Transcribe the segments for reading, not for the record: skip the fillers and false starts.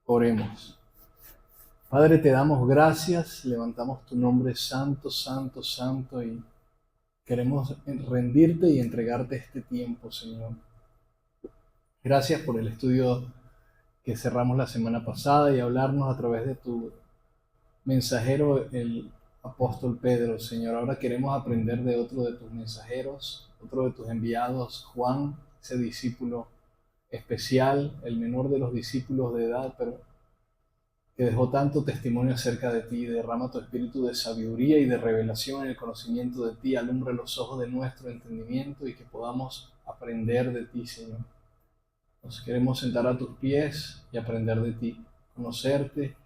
Oremos. Padre, te damos gracias, levantamos tu nombre santo, santo, santo y queremos rendirte y entregarte este tiempo, Señor. Gracias por el estudio que cerramos la semana pasada y hablarnos a través de tu mensajero, el apóstol Pedro, Señor. Ahora queremos aprender de otro de tus mensajeros, otro de tus enviados, Juan, ese discípulo especial, el menor de los discípulos de edad, pero que dejó tanto testimonio acerca de ti. Derrama tu espíritu de sabiduría y de revelación en el conocimiento de ti, alumbra los ojos de nuestro entendimiento y que podamos aprender de ti, Señor. Nos queremos sentar a tus pies y aprender de ti, conocerte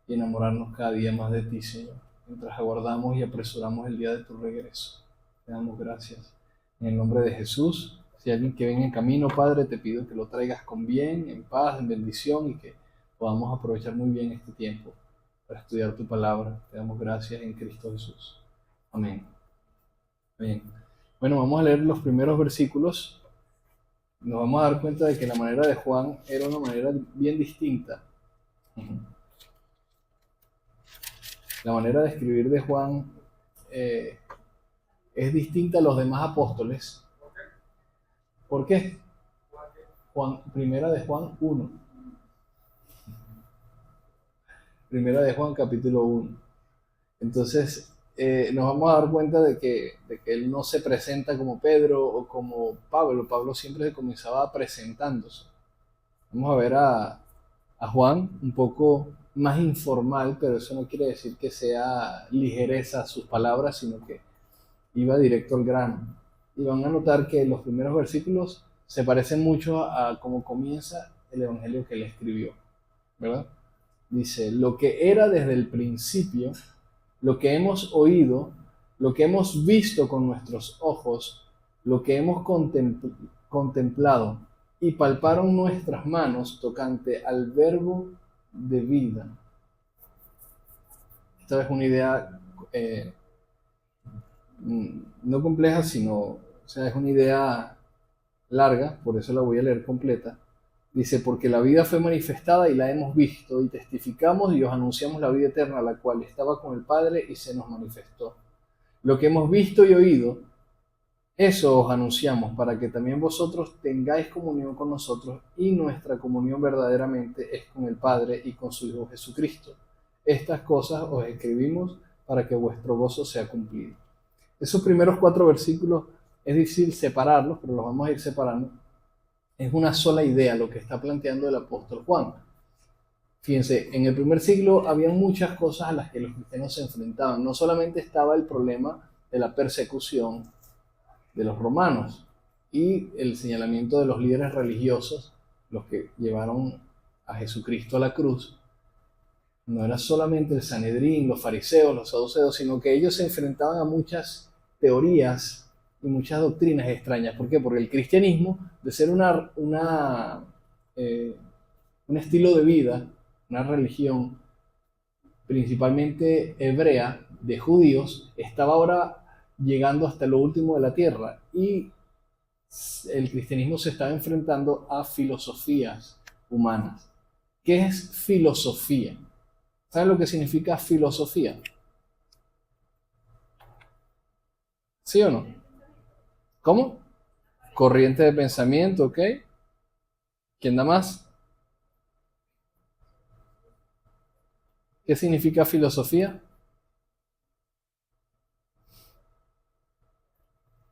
y enamorarnos cada día más de ti, Señor, mientras aguardamos y apresuramos el día de tu regreso. Te damos gracias. En el nombre de Jesús, si hay alguien que venga en camino, Padre, te pido que lo traigas con bien, en paz, en bendición y que podamos aprovechar muy bien este tiempo para estudiar tu palabra. Te damos gracias en Cristo Jesús. Amén. Bien. Bueno, vamos a leer los primeros versículos. Nos vamos a dar cuenta de que la manera de Juan era una manera bien distinta. La manera de escribir de Juan es distinta a los demás apóstoles. ¿Por qué? Primera de Juan 1. Primera de Juan capítulo 1. Entonces nos vamos a dar cuenta de que él no se presenta como Pedro o como Pablo. Pablo siempre comenzaba presentándose. Vamos a ver a Juan un poco más informal, pero eso no quiere decir que sea ligereza sus palabras, sino que iba directo al grano. Y van a notar que los primeros versículos se parecen mucho a cómo comienza el evangelio que él escribió, ¿verdad? Dice, lo que era desde el principio, lo que hemos oído, lo que hemos visto con nuestros ojos, lo que hemos contemplado y palparon nuestras manos tocante al verbo de vida. Esta es una idea no compleja, sino, es una idea larga, por eso la voy a leer completa. Dice, porque la vida fue manifestada y la hemos visto y testificamos y os anunciamos la vida eterna, la cual estaba con el Padre y se nos manifestó. Lo que hemos visto y oído, eso os anunciamos, para que también vosotros tengáis comunión con nosotros, y nuestra comunión verdaderamente es con el Padre y con su Hijo Jesucristo. Estas cosas os escribimos para que vuestro gozo sea cumplido. Esos primeros 4 versículos es difícil separarlos, pero los vamos a ir separando. Es una sola idea lo que está planteando el apóstol Juan. Fíjense, en el primer siglo había muchas cosas a las que los cristianos se enfrentaban. No solamente estaba el problema de la persecución de los romanos y el señalamiento de los líderes religiosos, los que llevaron a Jesucristo a la cruz. No era solamente el Sanedrín, los fariseos, los saduceos, sino que ellos se enfrentaban a muchas teorías y muchas doctrinas extrañas. ¿Por qué? Porque el cristianismo, de ser un estilo de vida, una religión principalmente hebrea, de judíos, estaba ahora llegando hasta lo último de la tierra, y el cristianismo se estaba enfrentando a filosofías humanas. ¿Qué es filosofía? ¿Saben lo que significa filosofía? ¿Sí o no? ¿Cómo? Corriente de pensamiento, ¿ok? ¿Quién da más? ¿Qué significa filosofía?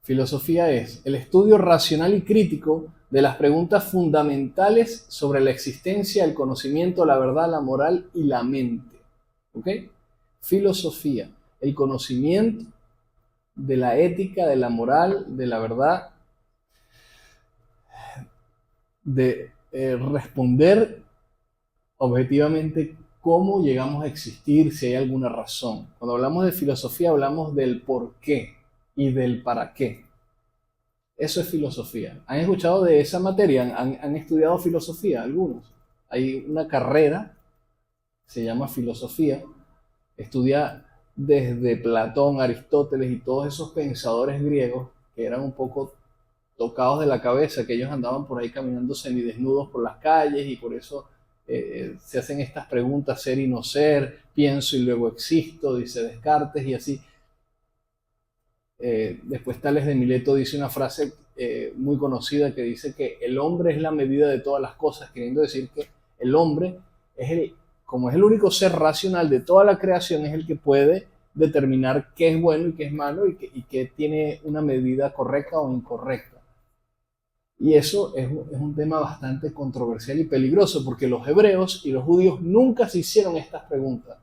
Filosofía es el estudio racional y crítico de las preguntas fundamentales sobre la existencia, el conocimiento, la verdad, la moral y la mente. ¿Ok? Filosofía, el conocimiento de la ética, de la moral, de la verdad, de responder objetivamente cómo llegamos a existir, si hay alguna razón. Cuando hablamos de filosofía hablamos del por qué y del para qué. Eso es filosofía. ¿Han escuchado de esa materia? ¿Han estudiado filosofía algunos? Hay una carrera, se llama filosofía, estudia desde Platón, Aristóteles y todos esos pensadores griegos que eran un poco tocados de la cabeza, que ellos andaban por ahí caminando semidesnudos por las calles y por eso se hacen estas preguntas, ser y no ser, pienso y luego existo, dice Descartes, y así. Después Tales de Mileto dice una frase muy conocida que dice que el hombre es la medida de todas las cosas, queriendo decir que el hombre como es el único ser racional de toda la creación, es el que puede determinar qué es bueno y qué es malo y qué tiene una medida correcta o incorrecta. Y eso es un tema bastante controversial y peligroso, porque los hebreos y los judíos nunca se hicieron estas preguntas.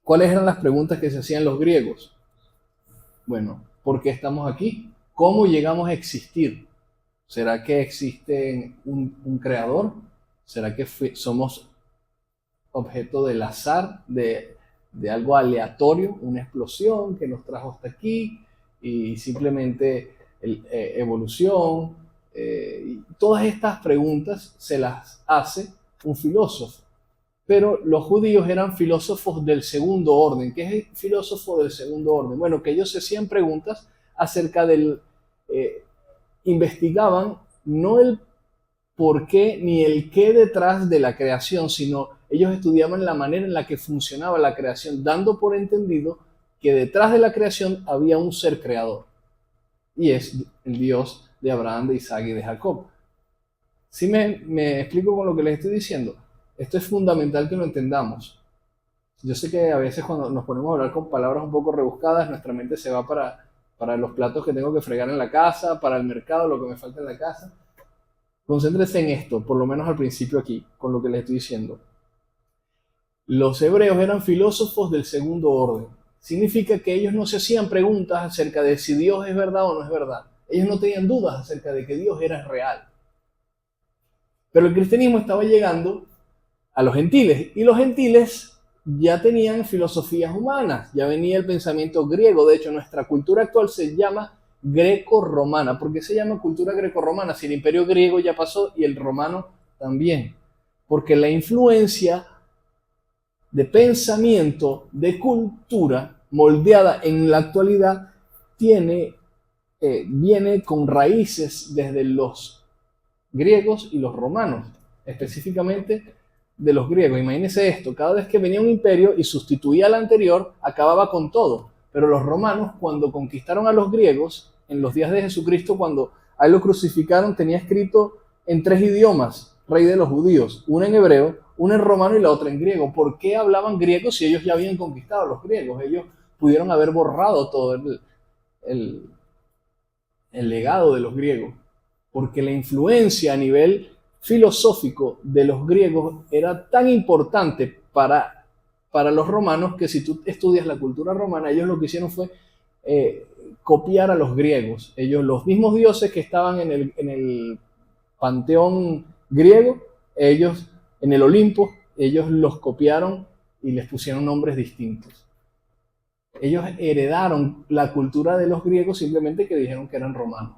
¿Cuáles eran las preguntas que se hacían los griegos? Bueno, ¿por qué estamos aquí? ¿Cómo llegamos a existir? ¿Será que existe un creador? ¿Será que somos objeto del azar, de algo aleatorio, una explosión que nos trajo hasta aquí y simplemente evolución? Y todas estas preguntas se las hace un filósofo. Pero los judíos eran filósofos del segundo orden. ¿Qué es el filósofo del segundo orden? Bueno, que ellos se hacían preguntas acerca del... investigaban no el por qué ni el qué detrás de la creación, sino ellos estudiaban la manera en la que funcionaba la creación, dando por entendido que detrás de la creación había un ser creador. Y es el Dios de Abraham, de Isaac y de Jacob. ¿Sí me explico con lo que les estoy diciendo? Esto es fundamental que lo entendamos. Yo sé que a veces cuando nos ponemos a hablar con palabras un poco rebuscadas, nuestra mente se va para los platos que tengo que fregar en la casa, para el mercado, lo que me falta en la casa. Concéntrese en esto, por lo menos al principio aquí, con lo que les estoy diciendo. Los hebreos eran filósofos del segundo orden. Significa que ellos no se hacían preguntas acerca de si Dios es verdad o no es verdad. Ellos no tenían dudas acerca de que Dios era real. Pero el cristianismo estaba llegando a los gentiles, y los gentiles ya tenían filosofías humanas, ya venía el pensamiento griego. De hecho, nuestra cultura actual se llama greco-romana. ¿Por qué se llama cultura greco-romana? Si el imperio griego ya pasó y el romano también. Porque la influencia de pensamiento, de cultura moldeada en la actualidad viene con raíces desde los griegos y los romanos, específicamente de los griegos. Imagínense esto, cada vez que venía un imperio y sustituía al anterior, acababa con todo. Pero los romanos, cuando conquistaron a los griegos, en los días de Jesucristo, cuando a él lo crucificaron, tenía escrito en 3 idiomas, rey de los judíos, una en hebreo, una en romano y la otra en griego. ¿Por qué hablaban griego si ellos ya habían conquistado a los griegos? Ellos pudieron haber borrado todo el legado de los griegos, porque la influencia a nivel filosófico de los griegos era tan importante para los romanos, que si tú estudias la cultura romana, ellos lo que hicieron fue copiar a los griegos. Ellos, los mismos dioses que estaban en el panteón griego, ellos en el Olimpo, ellos los copiaron y les pusieron nombres distintos. Ellos heredaron la cultura de los griegos, simplemente que dijeron que eran romanos.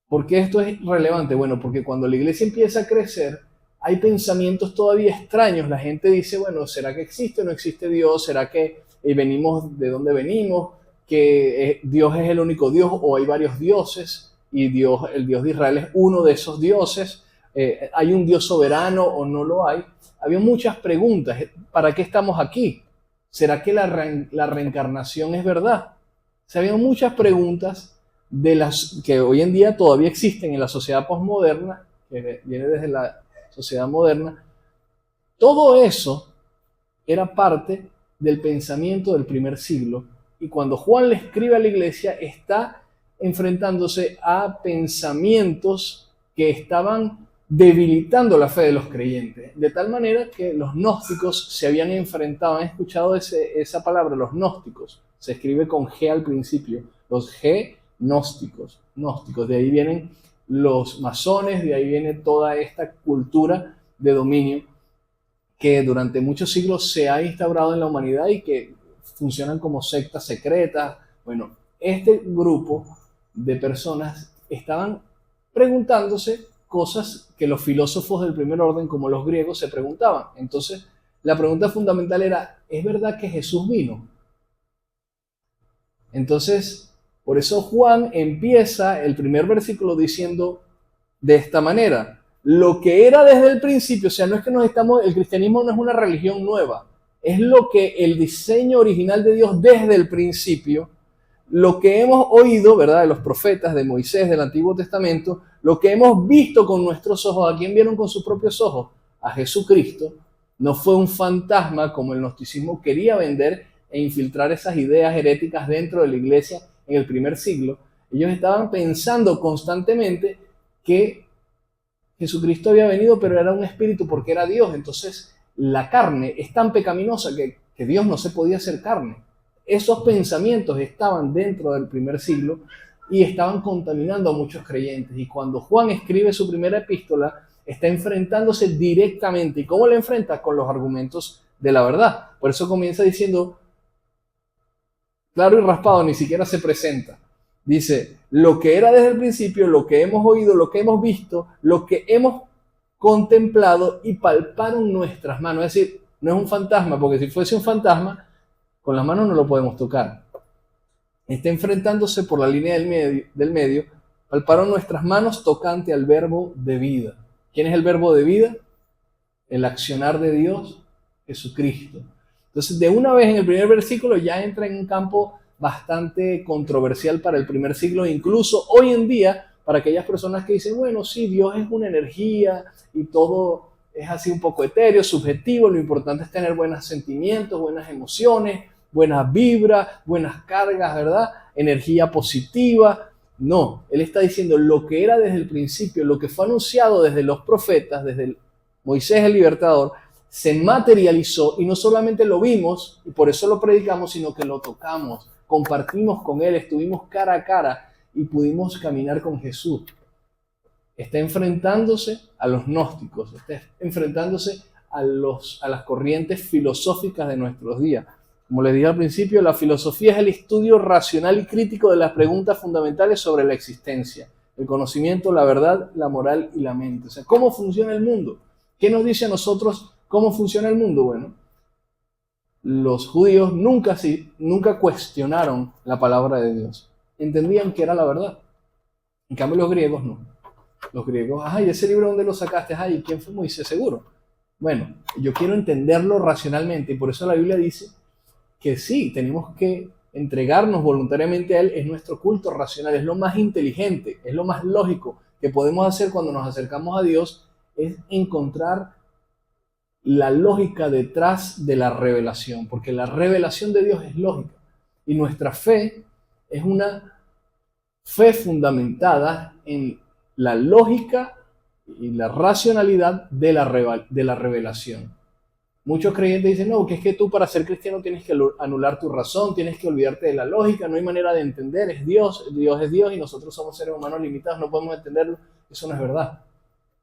¿Por qué esto es relevante? Bueno, porque cuando la iglesia empieza a crecer, hay pensamientos todavía extraños. La gente dice, bueno, ¿será que existe o no existe Dios? ¿Será que venimos de dónde venimos? ¿Que Dios es el único Dios o hay varios dioses? Y el Dios de Israel es uno de esos dioses. ¿Hay un Dios soberano o no lo hay? Había muchas preguntas. ¿Para qué estamos aquí? ¿Será que la reencarnación es verdad? Se habían muchas preguntas de las que hoy en día todavía existen en la sociedad posmoderna, que viene desde la sociedad moderna. Todo eso era parte del pensamiento del primer siglo, y cuando Juan le escribe a la iglesia está enfrentándose a pensamientos que estaban debilitando la fe de los creyentes, de tal manera que los gnósticos se habían enfrentado. ¿Han escuchado esa palabra? Los gnósticos, se escribe con G al principio, los gnósticos, de ahí vienen los masones, de ahí viene toda esta cultura de dominio que durante muchos siglos se ha instaurado en la humanidad y que funcionan como sectas secretas. Bueno, este grupo de personas estaban preguntándose cosas que los filósofos del primer orden, como los griegos, se preguntaban. Entonces, la pregunta fundamental era, ¿es verdad que Jesús vino? Entonces, por eso Juan empieza el primer versículo diciendo de esta manera: lo que era desde el principio. O sea, no es que el cristianismo no es una religión nueva, es lo que el diseño original de Dios desde el principio, lo que hemos oído, ¿verdad?, de los profetas, de Moisés, del Antiguo Testamento, lo que hemos visto con nuestros ojos. ¿A quién vieron con sus propios ojos? A Jesucristo. No fue un fantasma como el gnosticismo quería vender e infiltrar esas ideas heréticas dentro de la iglesia en el primer siglo. Ellos estaban pensando constantemente que Jesucristo había venido, pero era un espíritu porque era Dios. Entonces, la carne es tan pecaminosa que Dios no se podía hacer carne. Esos pensamientos estaban dentro del primer siglo y estaban contaminando a muchos creyentes. Y cuando Juan escribe su primera epístola, está enfrentándose directamente. ¿Y cómo lo enfrenta? Con los argumentos de la verdad. Por eso comienza diciendo, claro y raspado, ni siquiera se presenta. Dice, lo que era desde el principio, lo que hemos oído, lo que hemos visto, lo que hemos contemplado y palparon nuestras manos. Es decir, no es un fantasma, porque si fuese un fantasma, con las manos no lo podemos tocar. Está enfrentándose por la línea del medio, palparon nuestras manos tocante al verbo de vida. ¿Quién es el verbo de vida? El accionar de Dios, Jesucristo. Entonces, de una vez en el primer versículo ya entra en un campo bastante controversial para el primer siglo, incluso hoy en día, para aquellas personas que dicen, bueno, sí, Dios es una energía y todo es así un poco etéreo, subjetivo, lo importante es tener buenos sentimientos, buenas emociones, buenas vibras, buenas cargas, ¿verdad? Energía positiva. No, él está diciendo lo que era desde el principio, lo que fue anunciado desde los profetas, desde Moisés el libertador, se materializó y no solamente lo vimos y por eso lo predicamos, sino que lo tocamos, compartimos con él, estuvimos cara a cara y pudimos caminar con Jesús. Está enfrentándose a los gnósticos, está enfrentándose a las corrientes filosóficas de nuestros días. Como les dije al principio, la filosofía es el estudio racional y crítico de las preguntas fundamentales sobre la existencia, el conocimiento, la verdad, la moral y la mente. O sea, ¿cómo funciona el mundo? ¿Qué nos dice a nosotros cómo funciona el mundo? Bueno, los judíos nunca cuestionaron la palabra de Dios. Entendían que era la verdad. En cambio, los griegos no. Los griegos, ay, ese libro ¿dónde lo sacaste? Ay, ¿quién fue Moisés? Seguro. Bueno, yo quiero entenderlo racionalmente y por eso la Biblia dice que sí, tenemos que entregarnos voluntariamente a Él, es nuestro culto racional, es lo más inteligente, es lo más lógico que podemos hacer cuando nos acercamos a Dios, es encontrar la lógica detrás de la revelación, porque la revelación de Dios es lógica y nuestra fe es una fe fundamentada en la lógica y la racionalidad de la revelación. Muchos creyentes dicen, no, que es que tú para ser cristiano tienes que anular tu razón, tienes que olvidarte de la lógica, no hay manera de entender, es Dios es Dios y nosotros somos seres humanos limitados, no podemos entenderlo. Eso no es verdad,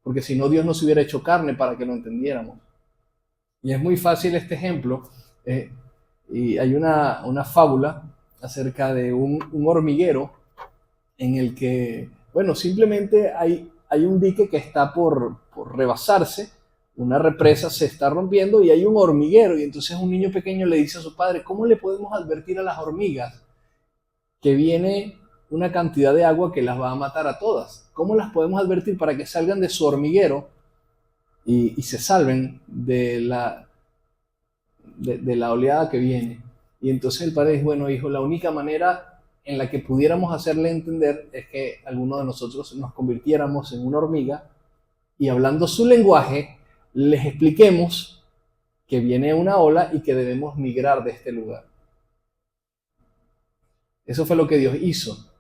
porque si no Dios nos hubiera hecho carne para que lo entendiéramos. Y es muy fácil este ejemplo, y hay una fábula acerca de un hormiguero en el que, bueno, simplemente hay un dique que está por rebasarse, una represa se está rompiendo y hay un hormiguero y entonces un niño pequeño le dice a su padre, ¿cómo le podemos advertir a las hormigas que viene una cantidad de agua que las va a matar a todas? ¿Cómo las podemos advertir para que salgan de su hormiguero y se salven de la oleada que viene? Y entonces el padre dice, bueno hijo, la única manera en la que pudiéramos hacerle entender es que alguno de nosotros nos convirtiéramos en una hormiga y hablando su lenguaje, les expliquemos que viene una ola y que debemos migrar de este lugar. Eso fue lo que Dios hizo.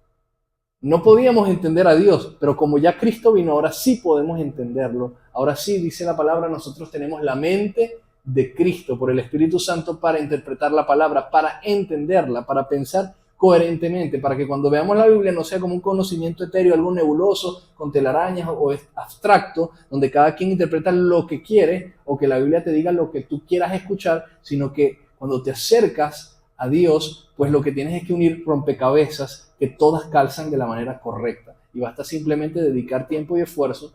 No podíamos entender a Dios, pero como ya Cristo vino, ahora sí podemos entenderlo. Ahora sí, dice la palabra, nosotros tenemos la mente de Cristo por el Espíritu Santo para interpretar la palabra, para entenderla, para pensar coherentemente, para que cuando veamos la Biblia no sea como un conocimiento etéreo, algo nebuloso, con telarañas o abstracto, donde cada quien interpreta lo que quiere o que la Biblia te diga lo que tú quieras escuchar, sino que cuando te acercas a Dios, pues lo que tienes es que unir rompecabezas que todas calzan de la manera correcta. Y basta simplemente dedicar tiempo y esfuerzo,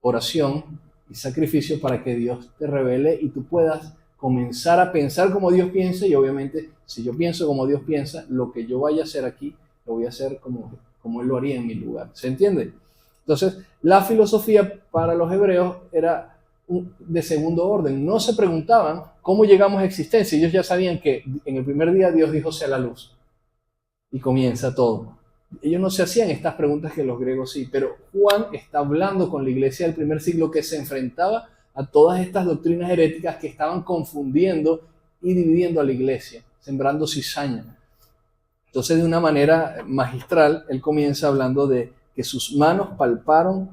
oración y sacrificio para que Dios te revele y tú puedas comenzar a pensar como Dios piensa y obviamente si yo pienso como Dios piensa, lo que yo vaya a hacer aquí, lo voy a hacer como Él lo haría en mi lugar. ¿Se entiende? Entonces, la filosofía para los hebreos era de segundo orden. No se preguntaban cómo llegamos a existencia. Ellos ya sabían que en el primer día Dios dijo sea la luz. Y comienza todo. Ellos no se hacían estas preguntas que los griegos sí, pero Juan está hablando con la iglesia del primer siglo que se enfrentaba a todas estas doctrinas heréticas que estaban confundiendo y dividiendo a la iglesia, sembrando cizaña. Entonces, de una manera magistral, él comienza hablando de que sus manos palparon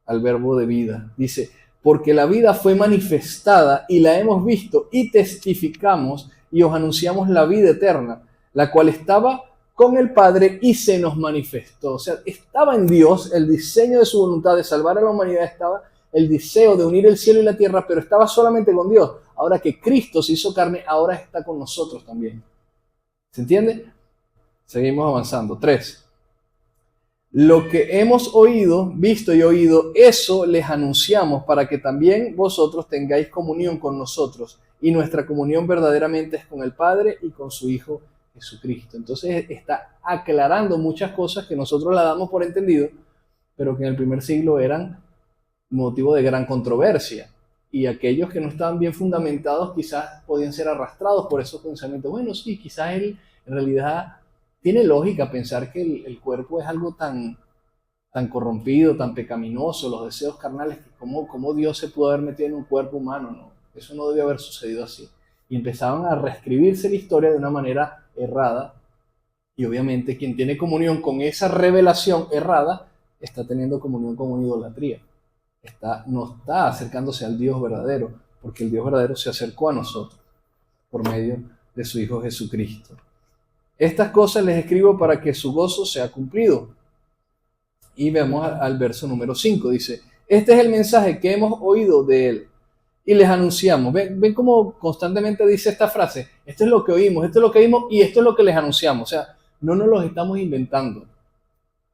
al verbo de vida. Dice, porque la vida fue manifestada y la hemos visto y testificamos y os anunciamos la vida eterna, la cual estaba con el Padre y se nos manifestó. O sea, estaba en Dios el diseño de su voluntad de salvar a la humanidad, estaba el deseo de unir el cielo y la tierra, pero estaba solamente con Dios. Ahora que Cristo se hizo carne, ahora está con nosotros también. ¿Se entiende? Seguimos avanzando. 3. Lo que hemos oído, visto y oído, eso les anunciamos para que también vosotros tengáis comunión con nosotros. Y nuestra comunión verdaderamente es con el Padre y con su Hijo Jesucristo. Entonces está aclarando muchas cosas que nosotros la damos por entendido, pero que en el primer siglo eran motivo de gran controversia. Y aquellos que no estaban bien fundamentados quizás podían ser arrastrados por esos pensamientos. Bueno, sí, quizás él en realidad tiene lógica pensar que el cuerpo es algo tan corrompido, tan pecaminoso, los deseos carnales, que cómo Dios se pudo haber metido en un cuerpo humano. No, eso no debió haber sucedido así. Y empezaban a reescribirse la historia de una manera errada. Y obviamente quien tiene comunión con esa revelación errada está teniendo comunión con una idolatría. No está acercándose al Dios verdadero, porque el Dios verdadero se acercó a nosotros por medio de su Hijo Jesucristo. Estas cosas les escribo para que su gozo sea cumplido. Y vemos al verso número 5, dice, este es el mensaje que hemos oído de él y les anunciamos. ¿Ven cómo constantemente dice esta frase? Esto es lo que oímos, esto es lo que vimos y esto es lo que les anunciamos. O sea, no nos los estamos inventando.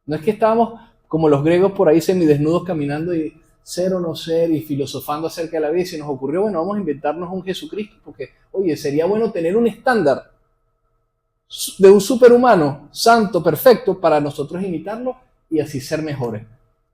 No es que estábamos como los griegos por ahí semidesnudos caminando y ser o no ser y filosofando acerca de la vida y se nos ocurrió, bueno, vamos a inventarnos un Jesucristo porque, oye, sería bueno tener un estándar de un superhumano santo, perfecto, para nosotros imitarlo y así ser mejores.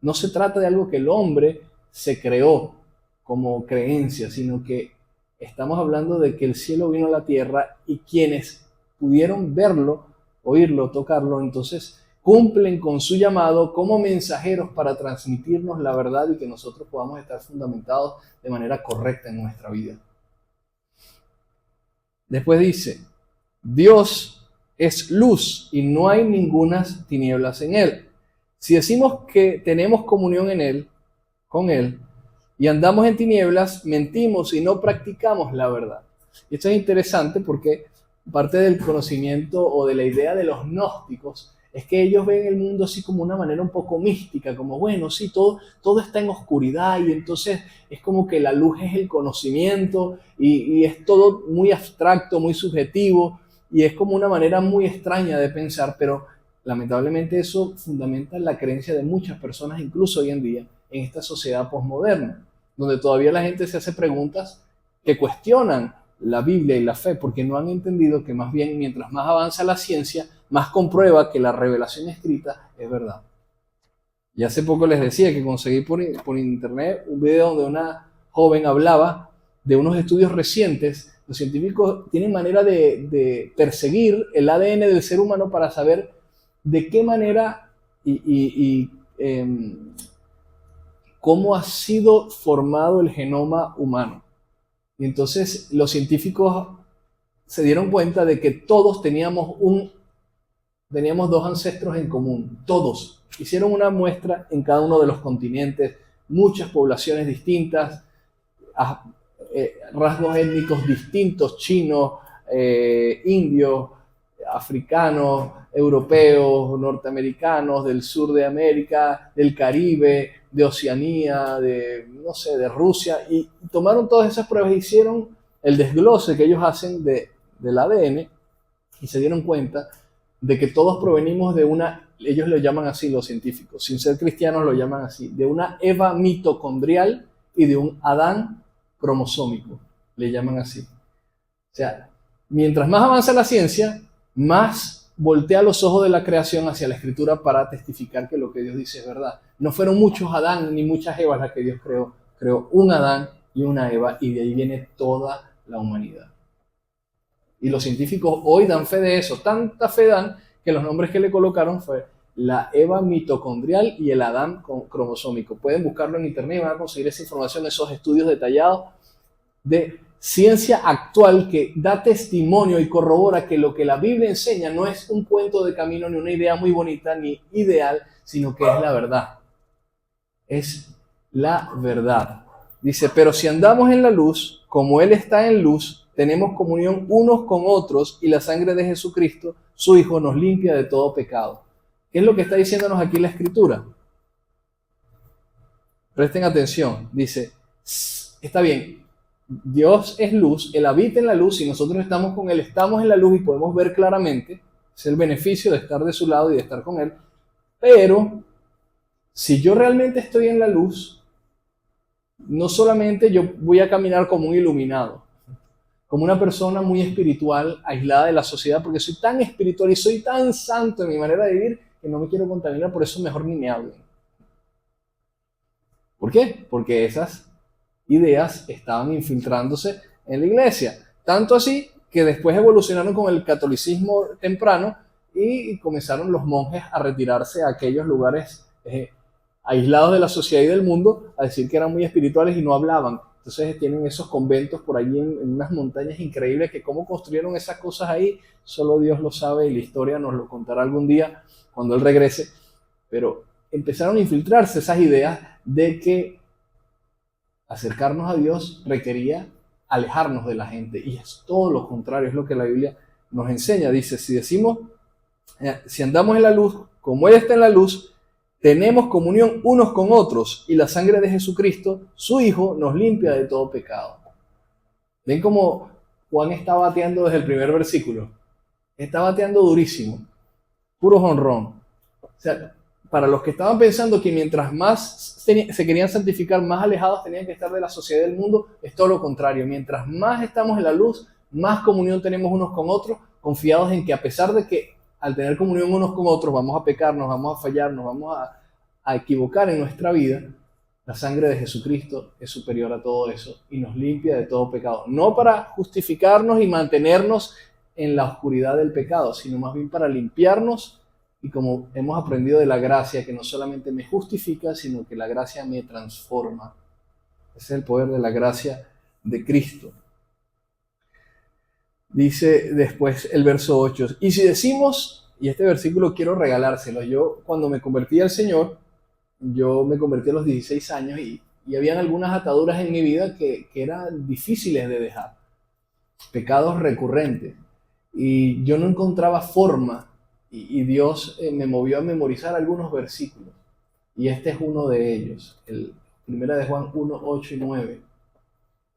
No se trata de algo que el hombre se creó como creencia, sino que estamos hablando de que el cielo vino a la tierra y quienes pudieron verlo, oírlo, tocarlo, entonces cumplen con su llamado como mensajeros para transmitirnos la verdad y que nosotros podamos estar fundamentados de manera correcta en nuestra vida. Después dice, Dios es luz y no hay ningunas tinieblas en él. Si decimos que tenemos comunión con él, y andamos en tinieblas, mentimos y no practicamos la verdad. Y esto es interesante porque parte del conocimiento o de la idea de los gnósticos es que ellos ven el mundo así como una manera un poco mística, como bueno, sí, todo está en oscuridad y entonces es como que la luz es el conocimiento y es todo muy abstracto, muy subjetivo. Y es como una manera muy extraña de pensar, pero lamentablemente eso fundamenta la creencia de muchas personas, incluso hoy en día, en esta sociedad posmoderna, donde todavía la gente se hace preguntas que cuestionan la Biblia y la fe, porque no han entendido que más bien mientras más avanza la ciencia, más comprueba que la revelación escrita es verdad. Y hace poco les decía que conseguí por internet un video donde una joven hablaba de unos estudios recientes. Los científicos tienen manera de perseguir el ADN del ser humano para saber de qué manera cómo ha sido formado el genoma humano. Y entonces los científicos se dieron cuenta de que todos teníamos dos ancestros en común, todos. Hicieron una muestra en cada uno de los continentes, muchas poblaciones distintas, rasgos étnicos distintos, chinos, indios, africanos, europeos, norteamericanos, del sur de América, del Caribe, de Oceanía, de Rusia, y tomaron todas esas pruebas, hicieron el desglose que ellos hacen del ADN y se dieron cuenta de que todos provenimos de ellos lo llaman así los científicos, sin ser cristianos lo llaman así, de una Eva mitocondrial y de un Adán cromosómico, le llaman así. O sea, mientras más avanza la ciencia, más voltea los ojos de la creación hacia la Escritura para testificar que lo que Dios dice es verdad. No fueron muchos Adán ni muchas Evas las que Dios creó. Creó un Adán y una Eva, y de ahí viene toda la humanidad. Y los científicos hoy dan fe de eso. Tanta fe dan que los nombres que le colocaron fue la Eva mitocondrial y el Adán cromosómico. Pueden buscarlo en internet y van a conseguir esa información, esos estudios detallados de ciencia actual que da testimonio y corrobora que lo que la Biblia enseña no es un cuento de camino ni una idea muy bonita ni ideal, sino que es la verdad. Es la verdad. Dice, pero si andamos en la luz, como Él está en luz, tenemos comunión unos con otros y la sangre de Jesucristo, su Hijo, nos limpia de todo pecado. ¿Qué es lo que está diciéndonos aquí la Escritura? Presten atención. Dice, está bien, Dios es luz, Él habita en la luz y nosotros estamos con Él, estamos en la luz y podemos ver claramente, es el beneficio de estar de su lado y de estar con Él, pero si yo realmente estoy en la luz, no solamente yo voy a caminar como un iluminado, como una persona muy espiritual, aislada de la sociedad, porque soy tan espiritual y soy tan santo en mi manera de vivir que no me quiero contaminar, por eso mejor ni me hablen. ¿Por qué? Porque esas ideas estaban infiltrándose en la iglesia. Tanto así que después evolucionaron con el catolicismo temprano y comenzaron los monjes a retirarse a aquellos lugares aislados de la sociedad y del mundo, a decir que eran muy espirituales y no hablaban. Entonces tienen esos conventos por allí en unas montañas increíbles que cómo construyeron esas cosas ahí, solo Dios lo sabe y la historia nos lo contará algún día cuando Él regrese. Pero empezaron a infiltrarse esas ideas de que acercarnos a Dios requería alejarnos de la gente, y es todo lo contrario, es lo que la Biblia nos enseña. Dice, si andamos en la luz, como Él está en la luz, tenemos comunión unos con otros, y la sangre de Jesucristo, su Hijo, nos limpia de todo pecado. ¿Ven cómo Juan está bateando desde el primer versículo? Está bateando durísimo, puro jonrón. O sea, para los que estaban pensando que mientras más se querían santificar, más alejados tenían que estar de la sociedad del mundo, es todo lo contrario. Mientras más estamos en la luz, más comunión tenemos unos con otros, confiados en que a pesar de que al tener comunión unos con otros vamos a pecar, nos vamos a fallar, nos vamos a equivocar en nuestra vida, la sangre de Jesucristo es superior a todo eso y nos limpia de todo pecado. No para justificarnos y mantenernos en la oscuridad del pecado, sino más bien para limpiarnos. Y como hemos aprendido de la gracia, que no solamente me justifica, sino que la gracia me transforma. Ese es el poder de la gracia de Cristo. Dice después el verso 8, y si decimos, y este versículo quiero regalárselo, yo cuando me convertí al Señor, yo me convertí a los 16 años y habían algunas ataduras en mi vida que eran difíciles de dejar, pecados recurrentes, y yo no encontraba forma. Y Dios me movió a memorizar algunos versículos. Y este es uno de ellos, el 1 de Juan 1, 8 y 9.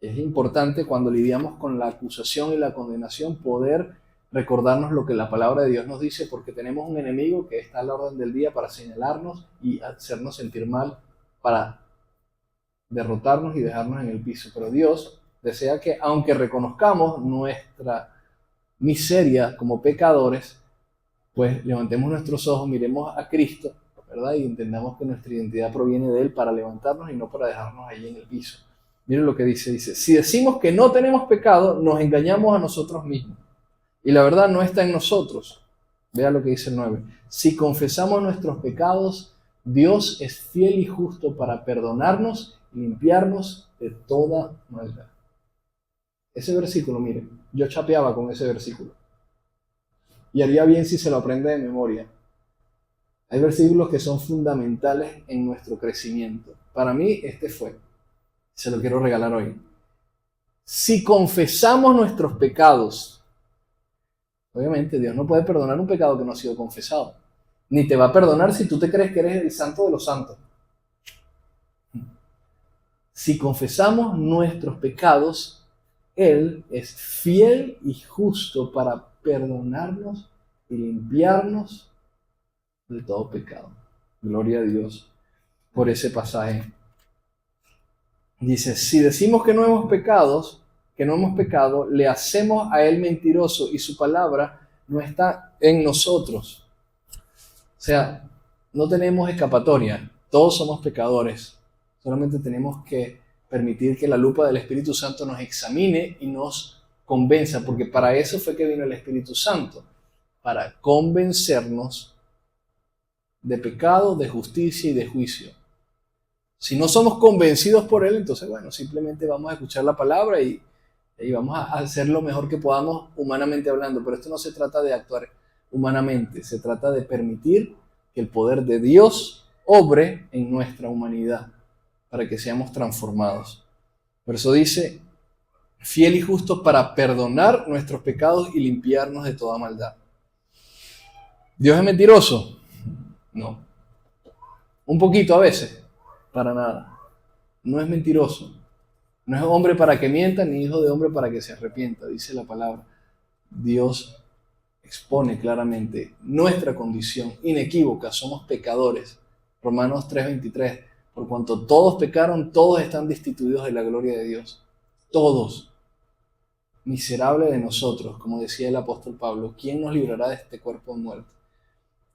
Es importante cuando lidiamos con la acusación y la condenación poder recordarnos lo que la palabra de Dios nos dice, porque tenemos un enemigo que está a la orden del día para señalarnos y hacernos sentir mal, para derrotarnos y dejarnos en el piso. Pero Dios desea que, aunque reconozcamos nuestra miseria como pecadores, pues levantemos nuestros ojos, miremos a Cristo, ¿verdad? Y entendamos que nuestra identidad proviene de Él para levantarnos y no para dejarnos allí en el piso. Miren lo que dice, si decimos que no tenemos pecado, nos engañamos a nosotros mismos. Y la verdad no está en nosotros. Vea lo que dice el 9. Si confesamos nuestros pecados, Dios es fiel y justo para perdonarnos y limpiarnos de toda maldad. Ese versículo, miren, yo chapeaba con ese versículo. Y haría bien si se lo aprende de memoria. Hay versículos que son fundamentales en nuestro crecimiento. Para mí, este fue. Se lo quiero regalar hoy. Si confesamos nuestros pecados, obviamente Dios no puede perdonar un pecado que no ha sido confesado. Ni te va a perdonar si tú te crees que eres el santo de los santos. Si confesamos nuestros pecados, Él es fiel y justo para perdonarnos y limpiarnos de todo pecado. Gloria a Dios por ese pasaje. Dice, si decimos que no hemos pecado, le hacemos a Él mentiroso y su palabra no está en nosotros. O sea, no tenemos escapatoria, todos somos pecadores, solamente tenemos que permitir que la lupa del Espíritu Santo nos examine y nos convenza, porque para eso fue que vino el Espíritu Santo, para convencernos de pecado, de justicia y de juicio. Si no somos convencidos por Él, entonces, bueno, simplemente vamos a escuchar la palabra y vamos a hacer lo mejor que podamos humanamente hablando. Pero esto no se trata de actuar humanamente, se trata de permitir que el poder de Dios obre en nuestra humanidad para que seamos transformados. Por eso dice, fiel y justo para perdonar nuestros pecados y limpiarnos de toda maldad. ¿Dios es mentiroso? No. Un poquito a veces, para nada. No es mentiroso. No es hombre para que mienta, ni hijo de hombre para que se arrepienta, dice la palabra. Dios expone claramente nuestra condición inequívoca, somos pecadores. Romanos 3:23, por cuanto todos pecaron, todos están destituidos de la gloria de Dios. Todos. Miserable de nosotros, como decía el apóstol Pablo, ¿quién nos librará de este cuerpo de muerte?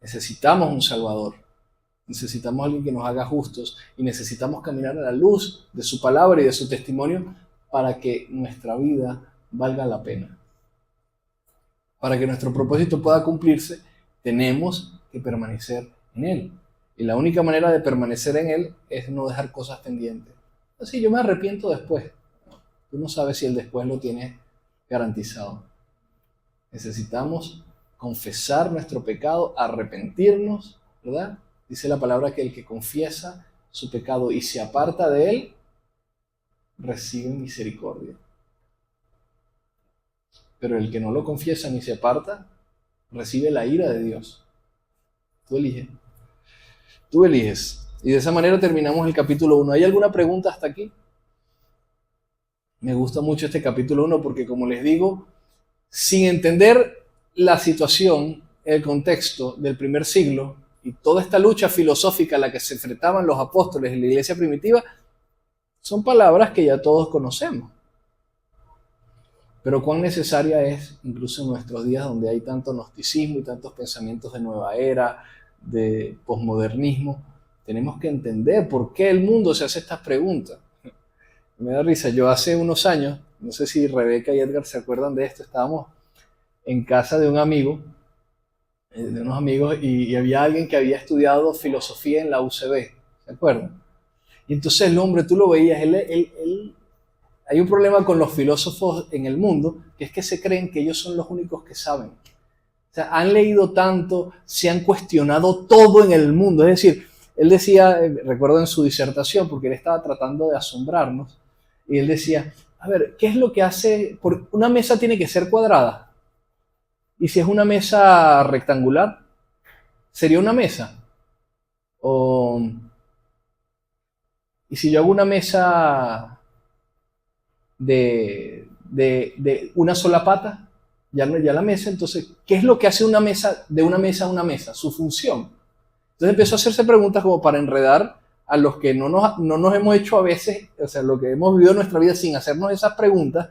Necesitamos un Salvador. Necesitamos a alguien que nos haga justos y necesitamos caminar a la luz de su palabra y de su testimonio para que nuestra vida valga la pena. Para que nuestro propósito pueda cumplirse, tenemos que permanecer en Él. Y la única manera de permanecer en Él es no dejar cosas pendientes. Así, yo me arrepiento después. Tú no sabes si el después lo tienes garantizado. Necesitamos confesar nuestro pecado, arrepentirnos, ¿verdad? Dice la palabra que el que confiesa su pecado y se aparta de él, recibe misericordia. Pero el que no lo confiesa ni se aparta, recibe la ira de Dios. Tú eliges. Tú eliges. Y de esa manera terminamos el capítulo 1. ¿Hay alguna pregunta hasta aquí? Me gusta mucho este capítulo 1 porque, como les digo, sin entender la situación, el contexto del primer siglo y toda esta lucha filosófica a la que se enfrentaban los apóstoles en la iglesia primitiva, son palabras que ya todos conocemos. Pero cuán necesaria es, incluso en nuestros días donde hay tanto gnosticismo y tantos pensamientos de nueva era, de posmodernismo, tenemos que entender por qué el mundo se hace estas preguntas. Me da risa, yo hace unos años, no sé si Rebeca y Edgar se acuerdan de esto, estábamos en casa de un amigo, de unos amigos, y había alguien que había estudiado filosofía en la UCB, ¿se acuerdan? Y entonces el hombre, tú lo veías, hay un problema con los filósofos en el mundo, que es que se creen que ellos son los únicos que saben. O sea, han leído tanto, se han cuestionado todo en el mundo. Es decir, él decía, recuerdo en su disertación, porque él estaba tratando de asombrarnos, y él decía, a ver, ¿qué es lo que hace? Una mesa tiene que ser cuadrada. Y si es una mesa rectangular, ¿sería una mesa? Y si yo hago una mesa de una sola pata, ya la mesa, entonces, ¿qué es lo que hace una mesa de una mesa a una mesa? Su función. Entonces empezó a hacerse preguntas como para enredar a los que no nos hemos hecho a veces, o sea, lo que hemos vivido en nuestra vida sin hacernos esas preguntas,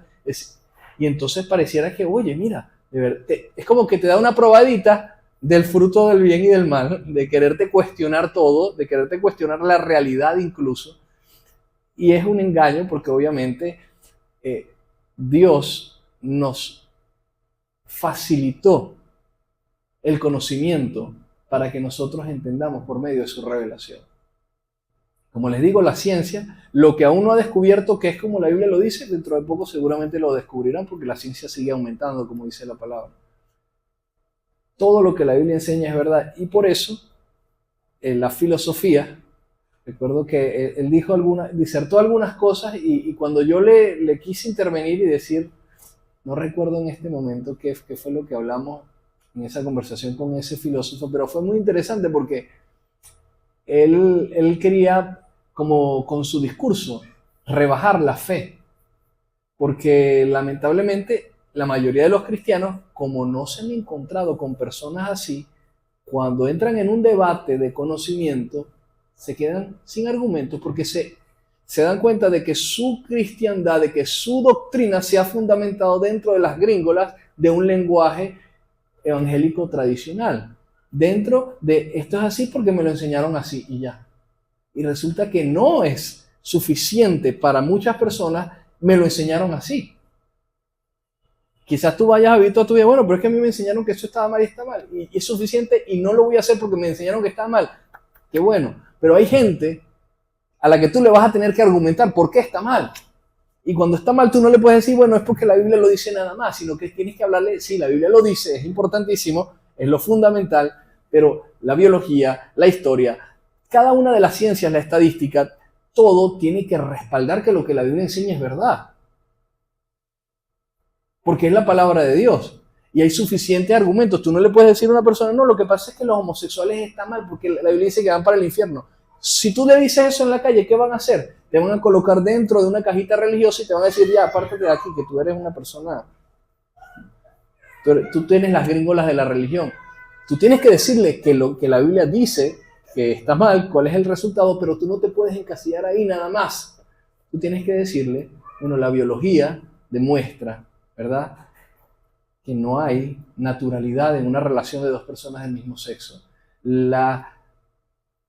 y entonces pareciera que, oye, mira, es como que te da una probadita del fruto del bien y del mal, de quererte cuestionar todo, de quererte cuestionar la realidad incluso, y es un engaño porque obviamente Dios nos facilitó el conocimiento para que nosotros entendamos por medio de su revelación. Como les digo, la ciencia, lo que aún no ha descubierto, que es como la Biblia lo dice, dentro de poco seguramente lo descubrirán porque la ciencia sigue aumentando, como dice la palabra. Todo lo que la Biblia enseña es verdad y por eso en la filosofía, recuerdo que él disertó algunas cosas y cuando yo le quise intervenir y decir, no recuerdo en este momento qué fue lo que hablamos en esa conversación con ese filósofo, pero fue muy interesante porque él quería, como con su discurso, rebajar la fe, porque lamentablemente la mayoría de los cristianos, como no se han encontrado con personas así, cuando entran en un debate de conocimiento, se quedan sin argumentos porque se dan cuenta de que su cristiandad, de que su doctrina se ha fundamentado dentro de las gringolas de un lenguaje evangélico tradicional. Dentro de esto es así porque me lo enseñaron así y ya. Y resulta que no es suficiente para muchas personas, me lo enseñaron así. Quizás tú vayas a vivir toda tu vida, bueno, pero es que a mí me enseñaron que eso estaba mal y está mal. Y es suficiente y no lo voy a hacer porque me enseñaron que está mal. Qué bueno. Pero hay gente a la que tú le vas a tener que argumentar por qué está mal. Y cuando está mal tú no le puedes decir, bueno, es porque la Biblia lo dice nada más, sino que tienes que hablarle, sí, la Biblia lo dice, es importantísimo, es lo fundamental, pero la biología, la historia, cada una de las ciencias, la estadística, todo tiene que respaldar que lo que la Biblia enseña es verdad. Porque es la palabra de Dios. Y hay suficientes argumentos. Tú no le puedes decir a una persona, no, lo que pasa es que los homosexuales están mal porque la Biblia dice que van para el infierno. Si tú le dices eso en la calle, ¿qué van a hacer? Te van a colocar dentro de una cajita religiosa y te van a decir, ya, apártate de aquí, que tú eres una persona... Tú tienes las gringolas de la religión. Tú tienes que decirle que lo que la Biblia dice, que está mal, cuál es el resultado, pero tú no te puedes encasillar ahí nada más. Tú tienes que decirle, bueno, la biología demuestra, ¿verdad?, que no hay naturalidad en una relación de dos personas del mismo sexo. La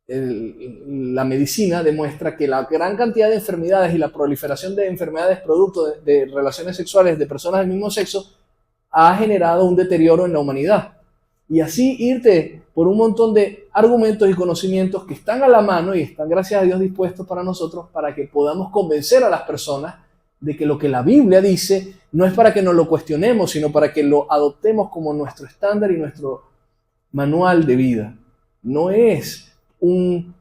medicina demuestra que la gran cantidad de enfermedades y la proliferación de enfermedades producto de relaciones sexuales de personas del mismo sexo ha generado un deterioro en la humanidad. Y así irte por un montón de argumentos y conocimientos que están a la mano y están, gracias a Dios, dispuestos para nosotros para que podamos convencer a las personas de que lo que la Biblia dice no es para que nos lo cuestionemos, sino para que lo adoptemos como nuestro estándar y nuestro manual de vida. No es un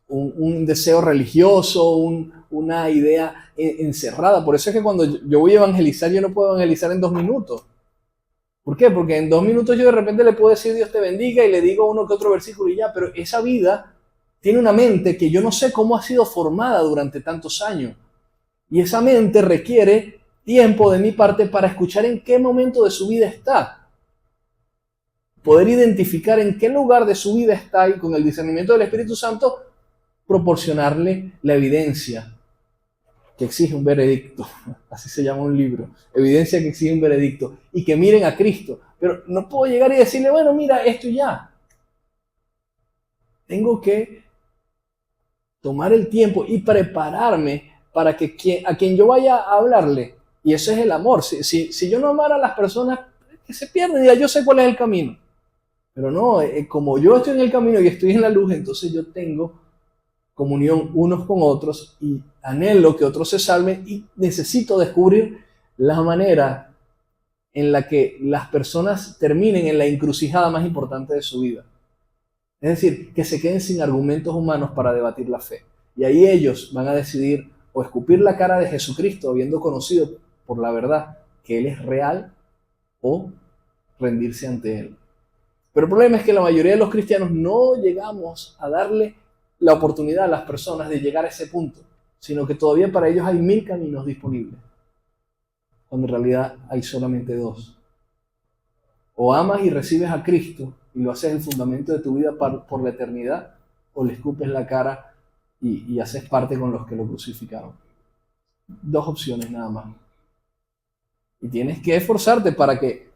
deseo religioso, una idea encerrada. Por eso es que cuando yo voy a evangelizar, yo no puedo evangelizar en 2 minutos. ¿Por qué? Porque en 2 minutos yo de repente le puedo decir Dios te bendiga y le digo uno que otro versículo y ya, pero esa vida tiene una mente que yo no sé cómo ha sido formada durante tantos años. Y esa mente requiere tiempo de mi parte para escuchar en qué momento de su vida está. Poder identificar en qué lugar de su vida está y con el discernimiento del Espíritu Santo proporcionarle la evidencia que exige un veredicto. Así se llama un libro. Evidencia que exige un veredicto. Y que miren a Cristo. Pero no puedo llegar y decirle, bueno, mira, esto ya. Tengo que tomar el tiempo y prepararme para que a quien yo vaya a hablarle, y eso es el amor, si yo no amara a las personas, que se pierden, ya yo sé cuál es el camino, pero no, como yo estoy en el camino y estoy en la luz, entonces yo tengo comunión unos con otros y anhelo que otros se salven y necesito descubrir la manera en la que las personas terminen en la encrucijada más importante de su vida. Es decir, que se queden sin argumentos humanos para debatir la fe. Y ahí ellos van a decidir o escupir la cara de Jesucristo, habiendo conocido por la verdad que Él es real, o rendirse ante Él. Pero el problema es que la mayoría de los cristianos no llegamos a darle la oportunidad a las personas de llegar a ese punto, sino que todavía para ellos hay 1000 caminos disponibles, cuando en realidad hay solamente 2. O amas y recibes a Cristo y lo haces el fundamento de tu vida por la eternidad, o le escupes la cara y haces parte con los que lo crucificaron. 2 opciones nada más. Y tienes que esforzarte para que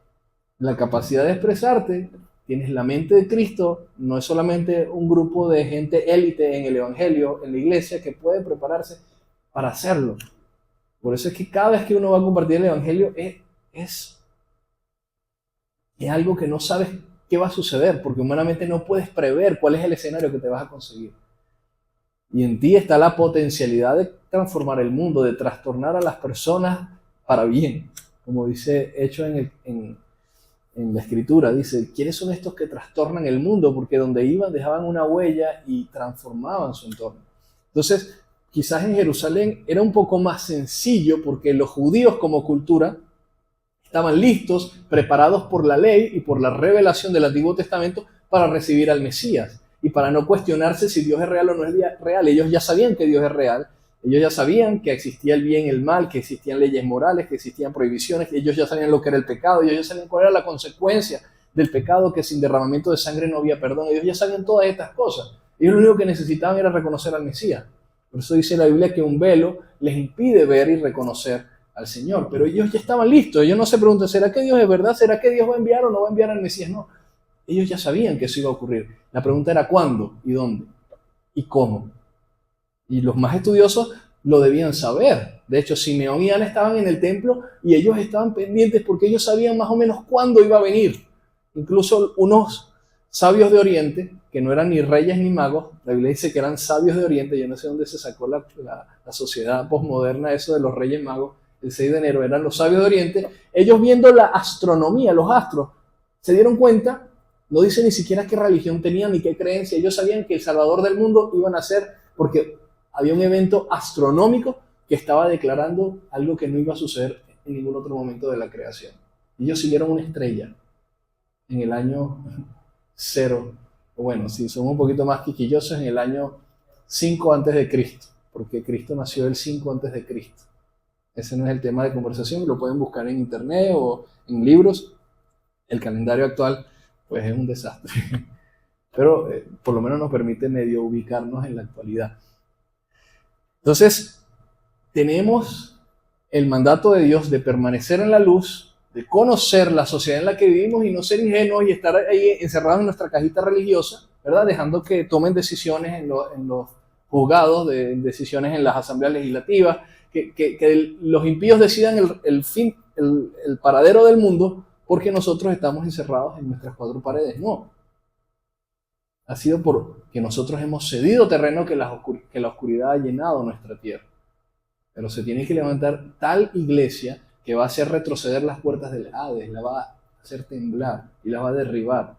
la capacidad de expresarte, tienes la mente de Cristo, no es solamente un grupo de gente élite en el Evangelio, en la iglesia, que puede prepararse para hacerlo. Por eso es que cada vez que uno va a compartir el Evangelio es algo que no sabes qué va a suceder, porque humanamente no puedes prever cuál es el escenario que te vas a conseguir. Y en ti está la potencialidad de transformar el mundo, de trastornar a las personas para bien. Como dice Hecho en la Escritura, dice, ¿quiénes son estos que trastornan el mundo? Porque donde iban dejaban una huella y transformaban su entorno. Entonces, quizás en Jerusalén era un poco más sencillo porque los judíos como cultura estaban listos, preparados por la ley y por la revelación del Antiguo Testamento para recibir al Mesías. Y para no cuestionarse si Dios es real o no es real. Ellos ya sabían que Dios es real. Ellos ya sabían que existía el bien y el mal, que existían leyes morales, que existían prohibiciones. Ellos ya sabían lo que era el pecado. Ellos ya sabían cuál era la consecuencia del pecado, que sin derramamiento de sangre no había perdón. Ellos ya sabían todas estas cosas. Ellos lo único que necesitaban era reconocer al Mesías. Por eso dice la Biblia que un velo les impide ver y reconocer al Señor. Pero ellos ya estaban listos. Ellos no se preguntan, ¿será que Dios es verdad? ¿Será que Dios va a enviar o no va a enviar al Mesías? No. Ellos ya sabían que eso iba a ocurrir. La pregunta era cuándo y dónde y cómo. Y los más estudiosos lo debían saber. De hecho, Simeón y Ana estaban en el templo y ellos estaban pendientes porque ellos sabían más o menos cuándo iba a venir. Incluso unos sabios de Oriente, que no eran ni reyes ni magos, la Biblia dice que eran sabios de Oriente, yo no sé dónde se sacó la sociedad posmoderna eso de los reyes magos, el 6 de enero eran los sabios de Oriente, ellos viendo la astronomía, los astros, se dieron cuenta, no dice ni siquiera qué religión tenían ni qué creencia, ellos sabían que el Salvador del mundo iba a nacer porque había un evento astronómico que estaba declarando algo que no iba a suceder en ningún otro momento de la creación. Ellos siguieron una estrella en el año 0, o bueno, si somos un poquito más quisquillosos, en el año 5 antes de Cristo, porque Cristo nació el 5 antes de Cristo. Ese no es el tema de conversación, lo pueden buscar en internet o en libros. El calendario actual, pues es un desastre, pero por lo menos nos permite medio ubicarnos en la actualidad. Entonces, tenemos el mandato de Dios de permanecer en la luz, de conocer la sociedad en la que vivimos y no ser ingenuos y estar ahí encerrados en nuestra cajita religiosa, ¿verdad? Dejando que tomen decisiones en los juzgados, decisiones en las asambleas legislativas, que los impíos decidan el paradero del mundo porque nosotros estamos encerrados en nuestras cuatro paredes. No. Ha sido porque nosotros hemos cedido terreno que la oscuridad ha llenado nuestra tierra. Pero se tiene que levantar tal iglesia que va a hacer retroceder las puertas del Hades, la va a hacer temblar y la va a derribar.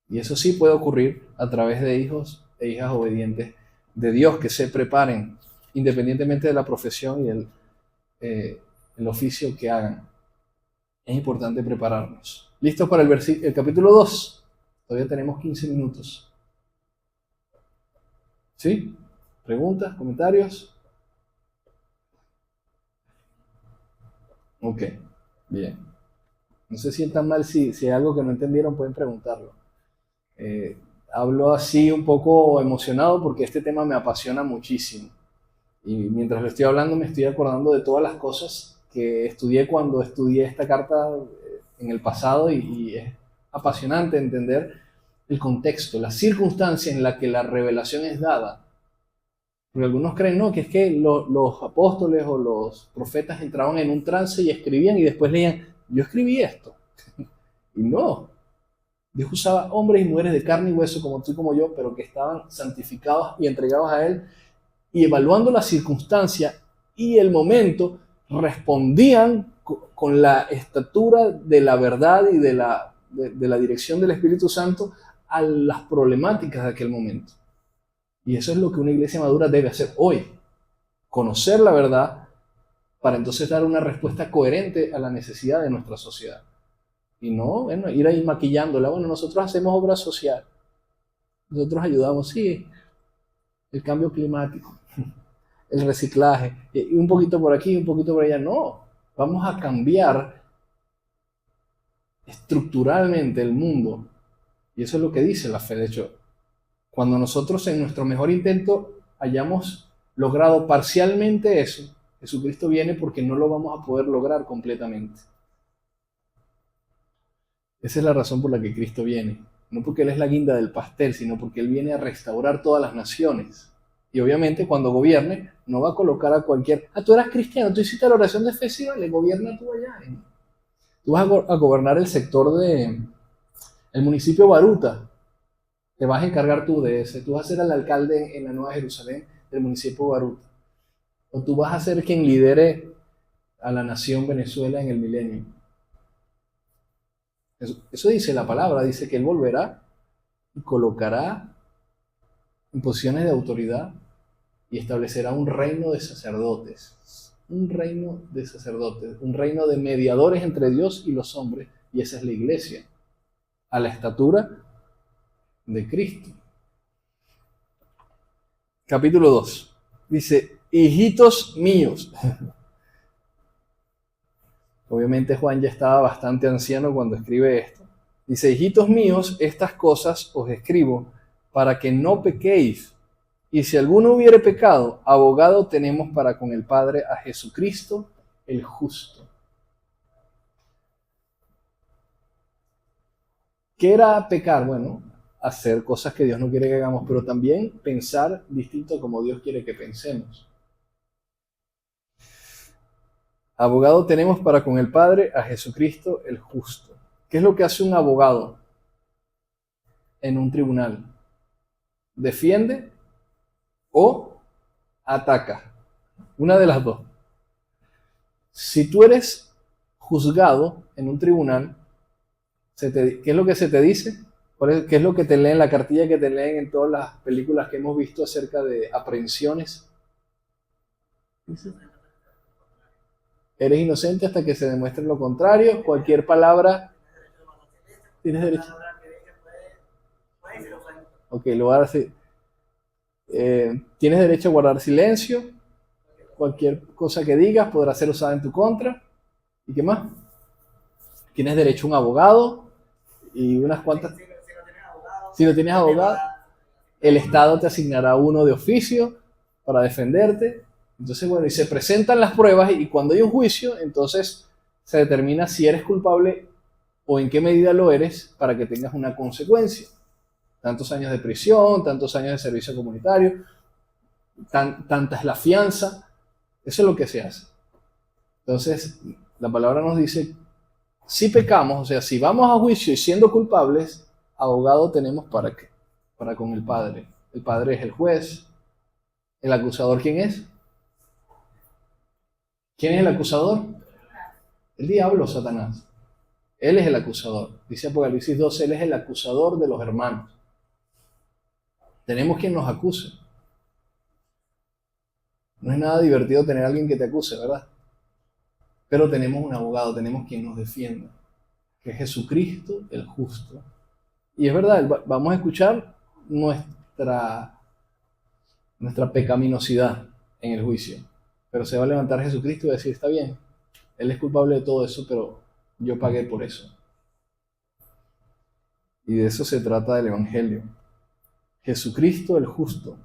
Y eso sí puede ocurrir a través de hijos e hijas obedientes de Dios que se preparen, independientemente de la profesión y el oficio que hagan. Es importante prepararnos. ¿Listos para el capítulo 2? Todavía tenemos 15 minutos. ¿Sí? ¿Preguntas? ¿Comentarios? Ok, bien. No se sientan mal si hay algo que no entendieron, pueden preguntarlo. Hablo así un poco emocionado porque este tema me apasiona muchísimo. Y mientras lo estoy hablando me estoy acordando de todas las cosas que estudié cuando estudié esta carta en el pasado y es apasionante entender el contexto, la circunstancia en la que la revelación es dada. Porque algunos creen, no, que es que los apóstoles o los profetas entraban en un trance y escribían y después leían, yo escribí esto. Y no. Dios usaba hombres y mujeres de carne y hueso como tú y como yo, pero que estaban santificados y entregados a Él y evaluando la circunstancia y el momento, respondían con la estatura de la verdad y de la dirección del Espíritu Santo a las problemáticas de aquel momento. Y eso es lo que una iglesia madura debe hacer hoy. Conocer la verdad para entonces dar una respuesta coherente a la necesidad de nuestra sociedad. Y no, bueno, ir ahí maquillándola. Bueno, nosotros hacemos obra social. Nosotros ayudamos, sí, el cambio climático, el reciclaje, y un poquito por aquí, un poquito por allá. No, vamos a cambiar estructuralmente el mundo. Y eso es lo que dice la fe. De hecho, cuando nosotros en nuestro mejor intento hayamos logrado parcialmente eso, Jesucristo viene porque no lo vamos a poder lograr completamente. Esa es la razón por la que Cristo viene. No porque Él es la guinda del pastel, sino porque Él viene a restaurar todas las naciones. Y obviamente cuando gobierne, no va a colocar a cualquier... tú eras cristiano, tú hiciste la oración de fe, sí, vale, gobierna tú allá. Tú vas a gobernar el sector el municipio Baruta. Te vas a encargar tú de ese. Tú vas a ser el alcalde en la Nueva Jerusalén del municipio Baruta. O tú vas a ser quien lidere a la nación Venezuela en el milenio. Eso dice la palabra, dice que Él volverá y colocará en posiciones de autoridad y establecerá un reino de sacerdotes. Un reino de sacerdotes, un reino de mediadores entre Dios y los hombres, y esa es la iglesia, a la estatura de Cristo. Capítulo 2. Dice, hijitos míos. Obviamente Juan ya estaba bastante anciano cuando escribe esto. Dice, hijitos míos, estas cosas os escribo para que no pequéis. Y si alguno hubiere pecado, abogado tenemos para con el Padre a Jesucristo, el justo. ¿Qué era pecar? Bueno, hacer cosas que Dios no quiere que hagamos, pero también pensar distinto como Dios quiere que pensemos. Abogado tenemos para con el Padre a Jesucristo el justo. ¿Qué es lo que hace un abogado en un tribunal? ¿Defiende o ataca? Una de las dos. Si tú eres juzgado en un tribunal, ¿qué es lo que se te dice? ¿Qué es lo que te leen, la cartilla que te leen en todas las películas que hemos visto acerca de aprehensiones? Eres inocente hasta que se demuestre lo contrario. Cualquier palabra, tienes derecho. Ok, lo voy a decir. Tienes derecho a guardar silencio. Cualquier cosa que digas podrá ser usada en tu contra. ¿Y qué más? Tienes derecho a un abogado y unas cuantas. Si no tienes abogado, el Estado te asignará uno de oficio para defenderte. Entonces, bueno, y se presentan las pruebas y cuando hay un juicio, entonces se determina si eres culpable o en qué medida lo eres para que tengas una consecuencia. Tantos años de prisión, tantos años de servicio comunitario, tanta es la fianza. Eso es lo que se hace. Entonces, la palabra nos dice, si pecamos, o sea, si vamos a juicio y siendo culpables, abogado tenemos para qué, para con el Padre. El Padre es el juez. ¿El acusador quién es? ¿Quién es el acusador? El diablo, Satanás. Él es el acusador. Dice Apocalipsis 12, él es el acusador de los hermanos. Tenemos quien nos acuse. No es nada divertido tener a alguien que te acuse, ¿verdad? Pero tenemos un abogado, tenemos quien nos defienda, que es Jesucristo el justo. Y es verdad, vamos a escuchar nuestra pecaminosidad en el juicio. Pero se va a levantar Jesucristo y decir, está bien, Él es culpable de todo eso, pero yo pagué por eso. Y de eso se trata el Evangelio. Jesucristo el justo.